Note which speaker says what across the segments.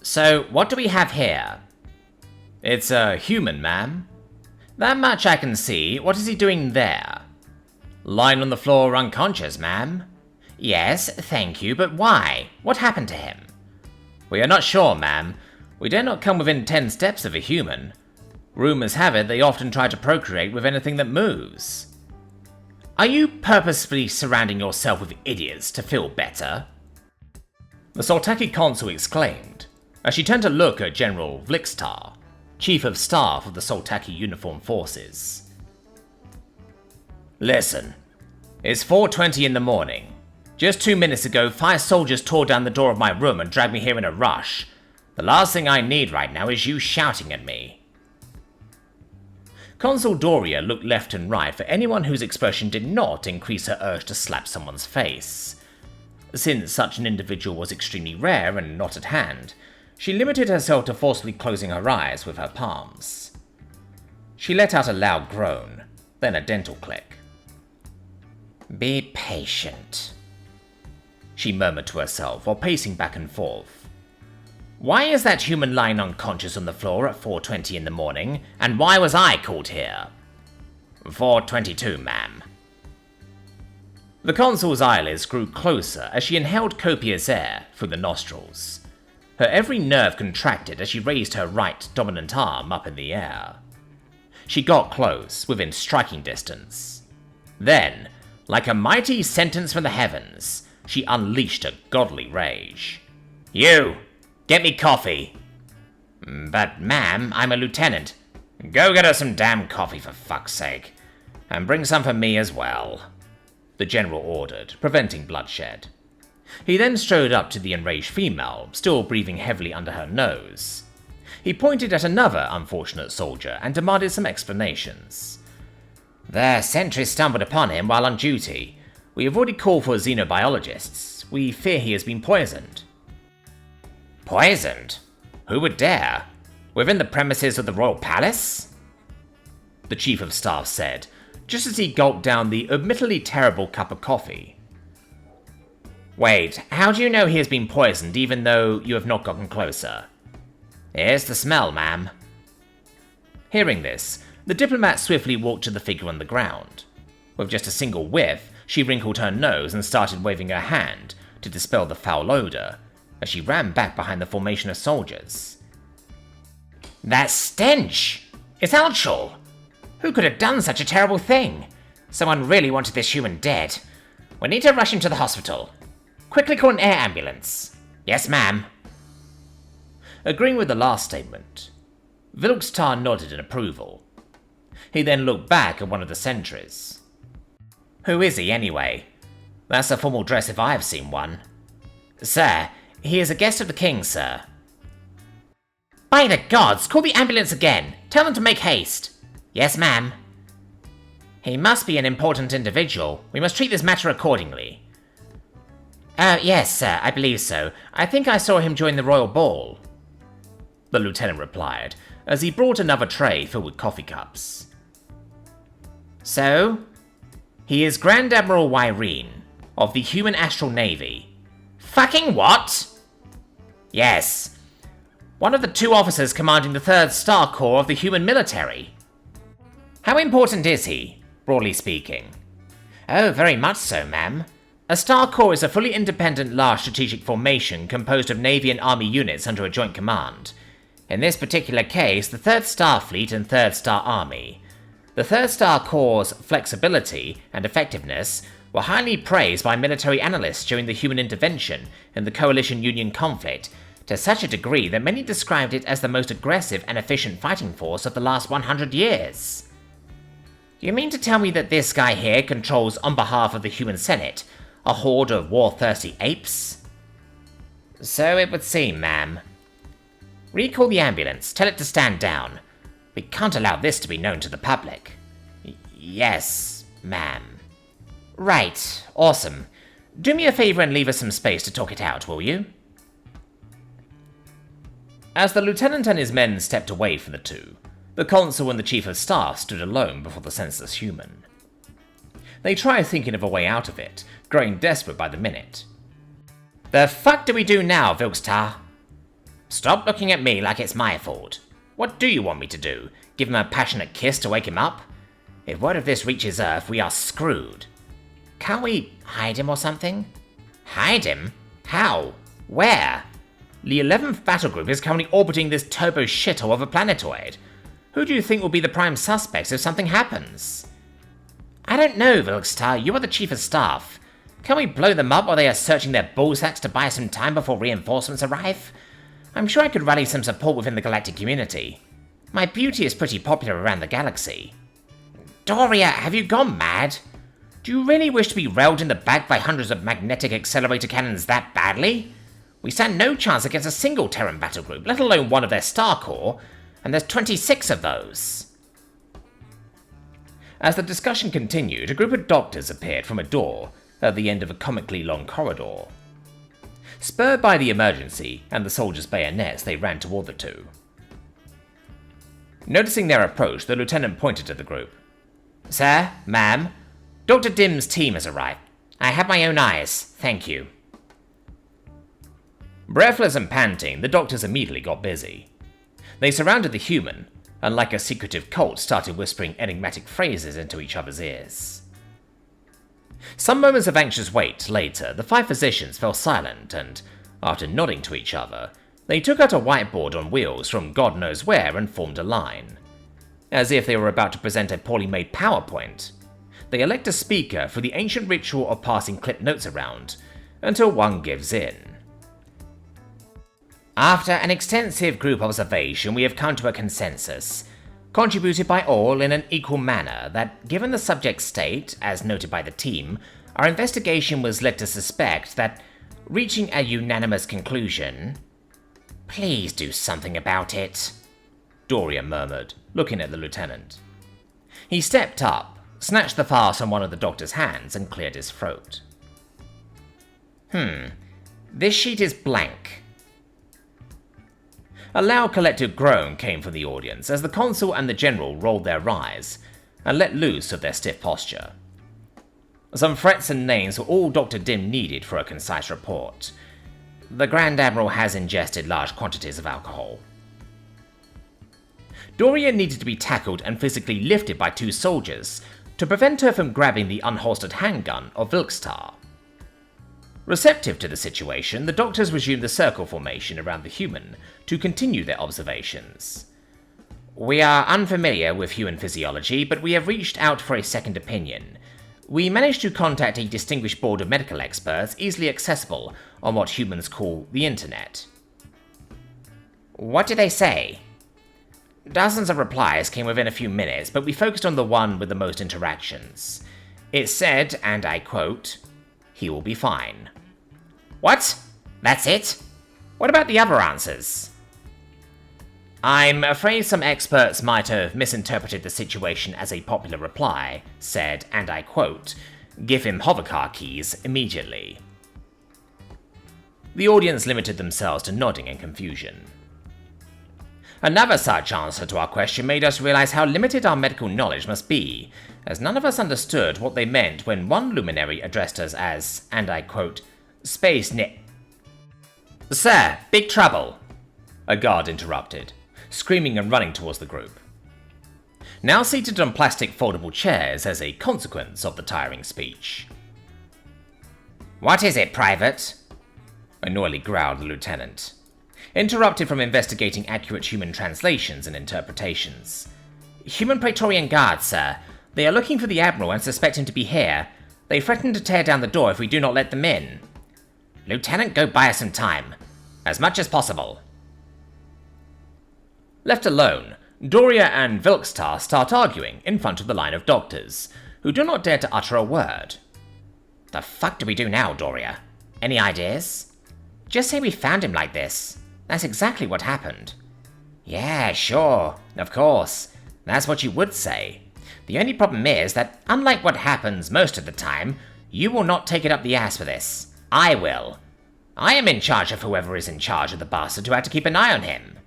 Speaker 1: So, what do we have here? It's a human, ma'am. That much I can see. What is he doing there? Lying on the floor unconscious, ma'am. Yes, thank you, but why? What happened to him? We are not sure, ma'am. We dare not come within 10 steps of a human. Rumours have it they often try to procreate with anything that moves. Are you purposefully surrounding yourself with idiots to feel better? The Soltaki consul exclaimed, as she turned to look at General Vlixtar, Chief of Staff of the Soltaki Uniformed Forces. Listen, it's 4:20 in the morning. Just 2 minutes ago, 5 soldiers tore down the door of my room and dragged me here in a rush. The last thing I need right now is you shouting at me. Consul Doria looked left and right for anyone whose expression did not increase her urge to slap someone's face. Since such an individual was extremely rare and not at hand, she limited herself to forcefully closing her eyes with her palms. She let out a loud groan, then a dental click. Be patient, she murmured to herself while pacing back and forth. Why is that human lying unconscious on the floor at 4:20 in the morning, and why was I called here? 4:22, ma'am. The consul's eyelids grew closer as she inhaled copious air through the nostrils. Her every nerve contracted as she raised her right dominant arm up in the air. She got close, within striking distance. Then, like a mighty sentence from the heavens, she unleashed a godly rage. You! Get me coffee! But, ma'am, I'm a lieutenant. Go get her some damn coffee for fuck's sake. And bring some for me as well, the general ordered, preventing bloodshed. He then strode up to the enraged female, still breathing heavily under her nose. He pointed at another unfortunate soldier and demanded some explanations. The sentries stumbled upon him while on duty. We have already called for xenobiologists. We fear he has been poisoned. Poisoned? Who would dare? Within the premises of the royal palace? The chief of staff said, just as he gulped down the admittedly terrible cup of coffee. Wait, how do you know he has been poisoned even though you have not gotten closer? Here's the smell, ma'am. Hearing this, the diplomat swiftly walked to the figure on the ground. With just a single whiff, she wrinkled her nose and started waving her hand to dispel the foul odor, as she ran back behind the formation of soldiers. That stench! It's Alchol! Who could have done such a terrible thing? Someone really wanted this human dead. We need to rush him to the hospital. Quickly call an air ambulance. Yes, ma'am. Agreeing with the last statement, Vilkstar nodded in approval. He then looked back at one of the sentries. Who is he, anyway? That's a formal dress if I have seen one. Sir, he is a guest of the king, sir. By the gods, call the ambulance again. Tell them to make haste. Yes, ma'am. He must be an important individual. We must treat this matter accordingly. Yes, sir, I believe so. I think I saw him join the royal ball. The lieutenant replied, as he brought another tray filled with coffee cups. So, he is Grand Admiral Wyrene, of the Human Astral Navy. Fucking what? Yes. One of the 2 officers commanding the 3rd Star Corps of the Human Military. How important is he, broadly speaking? Oh, very much so, ma'am. A Star Corps is a fully independent large strategic formation composed of Navy and Army units under a joint command. In this particular case, the 3rd Star Fleet and 3rd Star Army. The 3rd Star Corps' flexibility and effectiveness were highly praised by military analysts during the human intervention in the Coalition-Union conflict, to such a degree that many described it as the most aggressive and efficient fighting force of the last 100 years. You mean to tell me that this guy here controls on behalf of the Human Senate a horde of war-thirsty apes? So it would seem, ma'am. Recall the ambulance. Tell it to stand down. We can't allow this to be known to the public. Yes, ma'am. Right. Awesome. Do me a favor and leave us some space to talk it out, will you? As the lieutenant and his men stepped away from the two, the consul and the chief of staff stood alone before the senseless human. They tried thinking of a way out of it, growing desperate by the minute. The fuck do we do now, Vilkstar? Stop looking at me like it's my fault. What do you want me to do? Give him a passionate kiss to wake him up? If word of this reaches Earth, we are screwed. Can't we hide him or something? Hide him? How? Where? The 11th battle group is currently orbiting this turbo shithole of a planetoid. Who do you think will be the prime suspects if something happens? I don't know, Vilkstar. You are the chief of staff. Can we blow them up while they are searching their ballsacks to buy some time before reinforcements arrive? I'm sure I could rally some support within the galactic community. My beauty is pretty popular around the galaxy. Doria, have you gone mad? Do you really wish to be railed in the back by hundreds of magnetic accelerator cannons that badly? We stand no chance against a single Terran battle group, let alone one of their star corps, and there's 26 of those. As the discussion continued, a group of doctors appeared from a door at the end of a comically long corridor. Spurred by the emergency and the soldiers' bayonets, they ran toward the two. Noticing their approach, the lieutenant pointed to the group. Sir, ma'am, Dr. Dim's team has arrived. I have my own eyes, thank you. Breathless and panting, the doctors immediately got busy. They surrounded the human, and like a secretive cult started whispering enigmatic phrases into each other's ears. Some moments of anxious wait later, the 5 physicians fell silent and, after nodding to each other, they took out a whiteboard on wheels from God knows where and formed a line. As if they were about to present a poorly made PowerPoint, they elect a speaker for the ancient ritual of passing clip notes around, until one gives in. After an extensive group observation, we have come to a consensus, contributed by all in an equal manner, that given the subject state, as noted by the team, our investigation was led to suspect that, reaching a unanimous conclusion... Please do something about it, Doria murmured, looking at the lieutenant. He stepped up, snatched the file from one of the doctor's hands, and cleared his throat. This sheet is blank. A loud collective groan came from the audience as the consul and the general rolled their eyes and let loose of their stiff posture. Some threats and names were all Dr. Dim needed for a concise report. The Grand Admiral has ingested large quantities of alcohol. Doria needed to be tackled and physically lifted by 2 soldiers to prevent her from grabbing the unholstered handgun of Vilkstar. Receptive to the situation, the doctors resumed the circle formation around the human to continue their observations. We are unfamiliar with human physiology, but we have reached out for a second opinion. We managed to contact a distinguished board of medical experts easily accessible on what humans call the internet. What did they say? Dozens of replies came within a few minutes, but we focused on the one with the most interactions. It said, and I quote, "He will be fine." What? That's it? What about the other answers? I'm afraid some experts might have misinterpreted the situation as a popular reply, said, and I quote, "Give him hovercar keys immediately." The audience limited themselves to nodding in confusion. Another such answer to our question made us realize how limited our medical knowledge must be, as none of us understood what they meant when one luminary addressed us as, and I quote, "Space Net." Sir, big trouble, a guard interrupted, screaming and running towards the group. Now seated on plastic foldable chairs as a consequence of the tiring speech. What is it, Private? Annoyedly growled the lieutenant, interrupted from investigating accurate human translations and interpretations. Human Praetorian Guard, sir. They are looking for the Admiral and suspect him to be here. They threaten to tear down the door if we do not let them in. Lieutenant, go buy us some time. As much as possible. Left alone, Doria and Vilkstar start arguing in front of the line of doctors, who do not dare to utter a word. The fuck do we do now, Doria? Any ideas? Just say we found him like this. That's exactly what happened. Yeah, sure, of course. That's what you would say. The only problem is that, unlike what happens most of the time, you will not take it up the ass for this. I will. I am in charge of whoever is in charge of the bastard who had to keep an eye on him.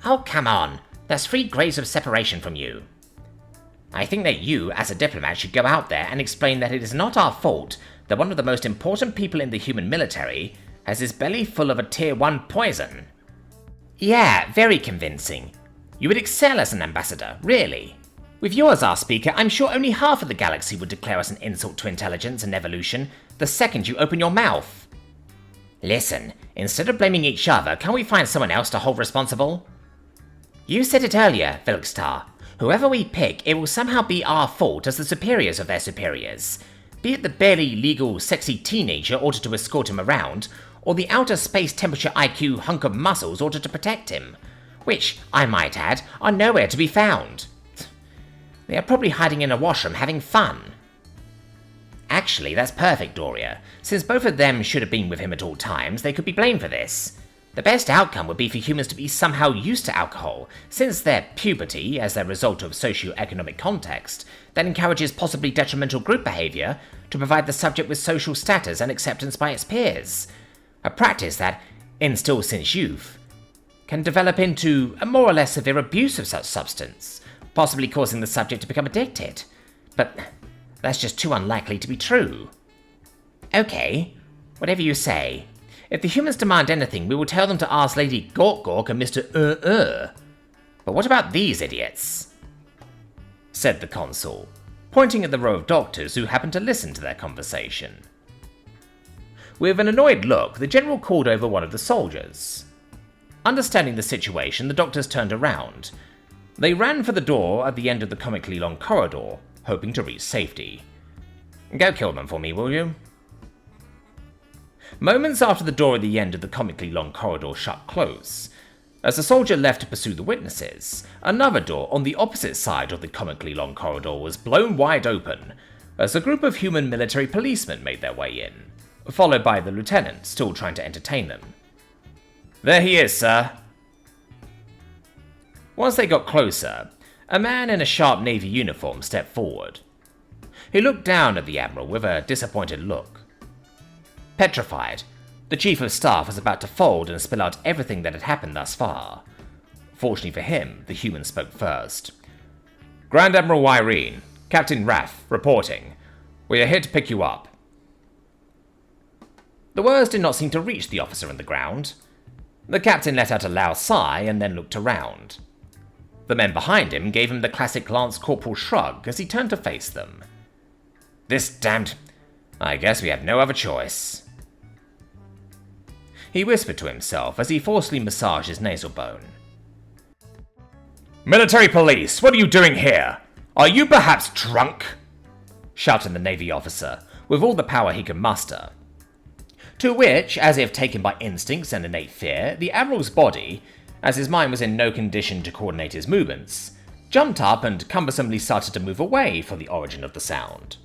Speaker 1: Oh, come on. There's 3 grades of separation from you. I think that you, as a diplomat, should go out there and explain that it is not our fault that one of the most important people in the human military has his belly full of a Tier 1 poison. Yeah, very convincing. You would excel as an ambassador, really. With you as our speaker, I'm sure only half of the galaxy would declare us an insult to intelligence and evolution the second you open your mouth. Listen, instead of blaming each other, can we find someone else to hold responsible? You said it earlier, Vilkstar. Whoever we pick, it will somehow be our fault as the superiors of their superiors. Be it the barely legal sexy teenager ordered to escort him around, or the outer space temperature IQ hunk of muscles ordered to protect him. Which, I might add, are nowhere to be found. They are probably hiding in a washroom having fun. Actually, that's perfect, Doria. Since both of them should have been with him at all times, they could be blamed for this. The best outcome would be for humans to be somehow used to alcohol, since their puberty, as a result of socio-economic context, that encourages possibly detrimental group behavior to provide the subject with social status and acceptance by its peers. A practice that, instilled since youth, can develop into a more or less severe abuse of such substance, possibly causing the subject to become addicted. But that's just too unlikely to be true. Okay, whatever you say. If the humans demand anything, we will tell them to ask Lady Gork and Mr. But what about these idiots? Said the consul, pointing at the row of doctors who happened to listen to their conversation. With an annoyed look, the general called over one of the soldiers. Understanding the situation, the doctors turned around. They ran for the door at the end of the comically long corridor, hoping to reach safety. Go kill them for me, will you? Moments after the door at the end of the comically long corridor shut close, as the soldier left to pursue the witnesses, another door on the opposite side of the comically long corridor was blown wide open, as a group of human military policemen made their way in, followed by the lieutenant, still trying to entertain them. There he is, sir. Once they got closer, a man in a sharp navy uniform stepped forward. He looked down at the admiral with a disappointed look. Petrified, the chief of staff was about to fold and spill out everything that had happened thus far. Fortunately for him, the human spoke first. Grand Admiral Wyrene, Captain Raff, reporting. We are here to pick you up. The words did not seem to reach the officer on the ground. The captain let out a loud sigh and then looked around. The men behind him gave him the classic Lance Corporal shrug as he turned to face them. This damned... I guess we have no other choice. He whispered to himself as he forcefully massaged his nasal bone. Military police, what are you doing here? Are you perhaps drunk? Shouted the Navy officer, with all the power he could muster. To which, as if taken by instincts and innate fear, the Admiral's body, as his mind was in no condition to coordinate his movements, jumped up and cumbersomely started to move away for the origin of the sound.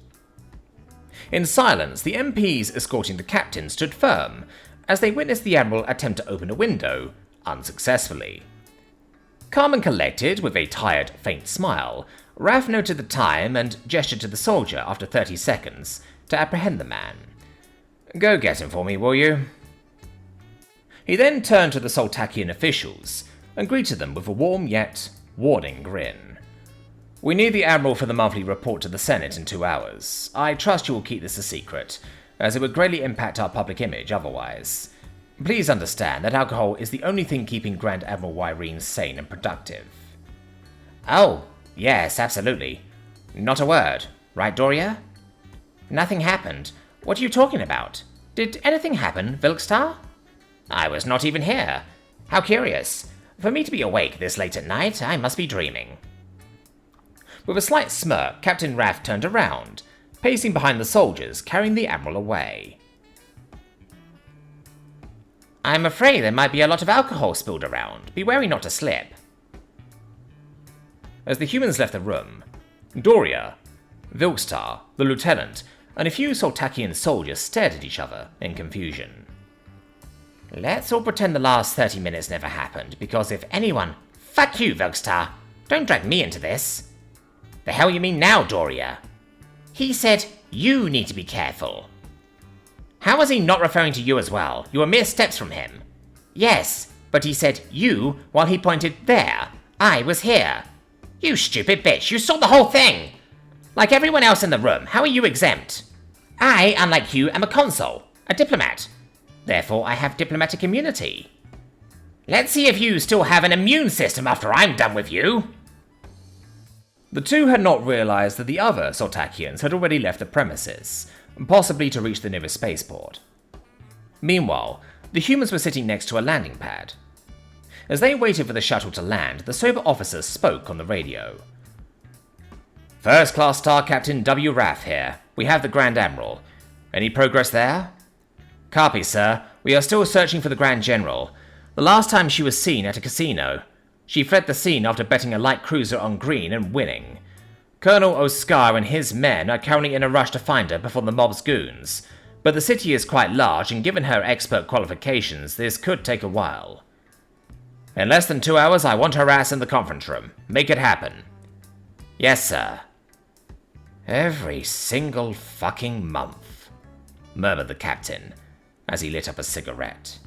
Speaker 1: In silence, the MPs escorting the captain stood firm, as they witnessed the Admiral attempt to open a window, unsuccessfully. Calm and collected, with a tired, faint smile, Raff noted the time and gestured to the soldier after 30 seconds to apprehend the man. Go get him for me, will you? He then turned to the Soltakian officials and greeted them with a warm yet warning grin. We need the Admiral for the monthly report to the Senate in 2 hours. I trust you will keep this a secret, as it would greatly impact our public image otherwise. Please understand that alcohol is the only thing keeping Grand Admiral Wyrene sane and productive. Oh, yes, absolutely. Not a word, right, Doria? Nothing happened. What are you talking about? Did anything happen, Vilkstar? I was not even here. How curious. For me to be awake this late at night, I must be dreaming. With a slight smirk, Captain Raff turned around, pacing behind the soldiers, carrying the Admiral away. I'm afraid there might be a lot of alcohol spilled around. Be wary not to slip. As the humans left the room, Doria, Vilkstar, the lieutenant, and a few Soltakian soldiers stared at each other in confusion. Let's all pretend the last 30 minutes never happened, because if anyone... Fuck you, Vilkstar! Don't drag me into this! The hell you mean now, Doria? He said you need to be careful. How was he not referring to you as well? You were mere steps from him. Yes, but he said you while he pointed there. I was here. You stupid bitch, you saw the whole thing! Like everyone else in the room, how are you exempt? I, unlike you, am a consul, a diplomat. Therefore, I have diplomatic immunity. Let's see if you still have an immune system after I'm done with you. The two had not realized that the other Soltakians had already left the premises, possibly to reach the nearest spaceport. Meanwhile, the humans were sitting next to a landing pad. As they waited for the shuttle to land, the sober officer spoke on the radio. First Class Star Captain W. Rath here. We have the Grand Admiral. Any progress there? Copy, sir. We are still searching for the Grand General. The last time she was seen at a casino. She fled the scene after betting a light cruiser on green and winning. Colonel Oscar and his men are currently in a rush to find her before the mob's goons, but the city is quite large, and given her expert qualifications, this could take a while. In less than 2 hours, I want her ass in the conference room. Make it happen. Yes, sir. Every single fucking month, murmured the captain as he lit up a cigarette.